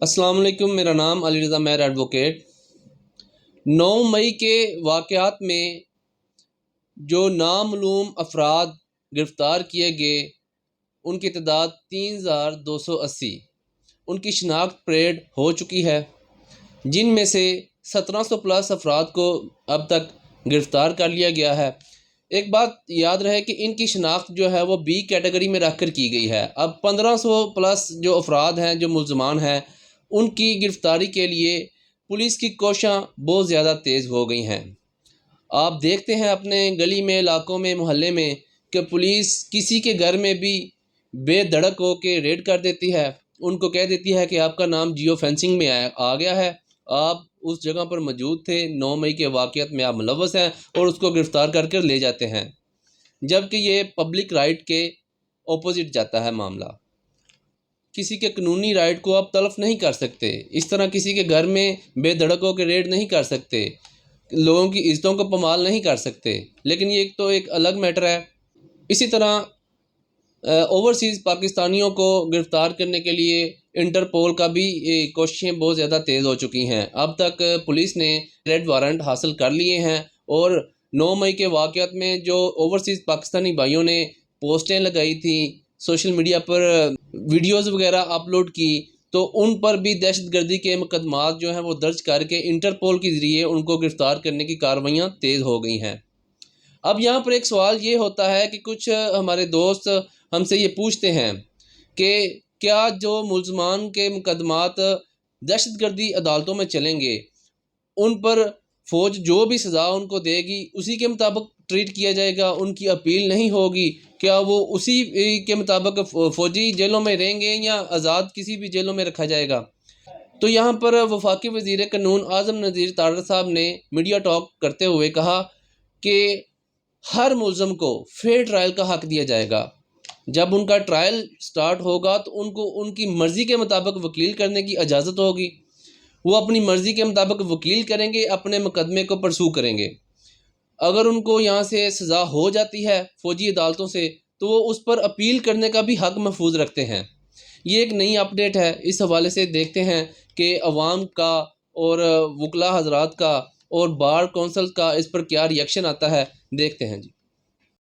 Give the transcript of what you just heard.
السلام علیکم، میرا نام علی رضا مہر ایڈوکیٹ۔ 9 مئی کے واقعات میں جو نامعلوم افراد گرفتار کیے گئے ان کی تعداد 3280، ان کی شناخت پریڈ ہو چکی ہے، جن میں سے 1700 پلس افراد کو اب تک گرفتار کر لیا گیا ہے۔ ایک بات یاد رہے کہ ان کی شناخت جو ہے وہ بی کیٹیگری میں رکھ کر کی گئی ہے۔ اب 1500 پلس جو افراد ہیں، جو ملزمان ہیں، ان کی گرفتاری کے لیے پولیس کی کوششیں بہت زیادہ تیز ہو گئی ہیں۔ آپ دیکھتے ہیں اپنے گلی میں، علاقوں میں، محلے میں کہ پولیس کسی کے گھر میں بھی بے دھڑک ہو کے ریڈ کر دیتی ہے، ان کو کہہ دیتی ہے کہ آپ کا نام جیو فینسنگ میں آ گیا ہے، آپ اس جگہ پر موجود تھے، 9 مئی کے واقعات میں آپ ملوث ہیں، اور اس کو گرفتار کر کے لے جاتے ہیں، جبکہ یہ پبلک رائٹ کے اپوزٹ جاتا ہے معاملہ۔ کسی کے قانونی رائٹ کو آپ تلف نہیں کر سکتے، اس طرح کسی کے گھر میں بے دھڑک ہو کے ریڈ نہیں کر سکتے، لوگوں کی عزتوں کو پامال نہیں کر سکتے، لیکن یہ تو ایک الگ میٹر ہے۔ اسی طرح اوورسیز پاکستانیوں کو گرفتار کرنے کے لیے انٹرپول کا بھی کوششیں بہت زیادہ تیز ہو چکی ہیں۔ اب تک پولیس نے ریڈ وارنٹ حاصل کر لیے ہیں، اور 9 مئی کے واقعات میں جو اوورسیز پاکستانی بھائیوں نے پوسٹیں لگائی تھیں، سوشل میڈیا پر ویڈیوز وغیرہ اپلوڈ کی، تو ان پر بھی دہشت گردی کے مقدمات جو ہیں وہ درج کر کے انٹرپول کے ذریعے ان کو گرفتار کرنے کی کارروائیاں تیز ہو گئی ہیں۔ اب یہاں پر ایک سوال یہ ہوتا ہے کہ کچھ ہمارے دوست ہم سے یہ پوچھتے ہیں کہ کیا جو ملزمان کے مقدمات دہشت گردی عدالتوں میں چلیں گے، ان پر فوج جو بھی سزا ان کو دے گی اسی کے مطابق ٹریٹ کیا جائے گا، ان کی اپیل نہیں ہوگی؟ کیا وہ اسی کے مطابق فوجی جیلوں میں رہیں گے یا آزاد کسی بھی جیلوں میں رکھا جائے گا؟ تو یہاں پر وفاقی وزیر قانون اعظم نذیر تارڑ صاحب نے میڈیا ٹاک کرتے ہوئے کہا کہ ہر ملزم کو فیئر ٹرائل کا حق دیا جائے گا۔ جب ان کا ٹرائل سٹارٹ ہوگا تو ان کو ان کی مرضی کے مطابق وکیل کرنے کی اجازت ہوگی، وہ اپنی مرضی کے مطابق وکیل کریں گے، اپنے مقدمے کو پرسو کریں گے۔ اگر ان کو یہاں سے سزا ہو جاتی ہے فوجی عدالتوں سے، تو وہ اس پر اپیل کرنے کا بھی حق محفوظ رکھتے ہیں۔ یہ ایک نئی اپڈیٹ ہے، اس حوالے سے دیکھتے ہیں کہ عوام کا اور وکلاء حضرات کا اور بار کونسل کا اس پر کیا ریئیکشن آتا ہے، دیکھتے ہیں جی۔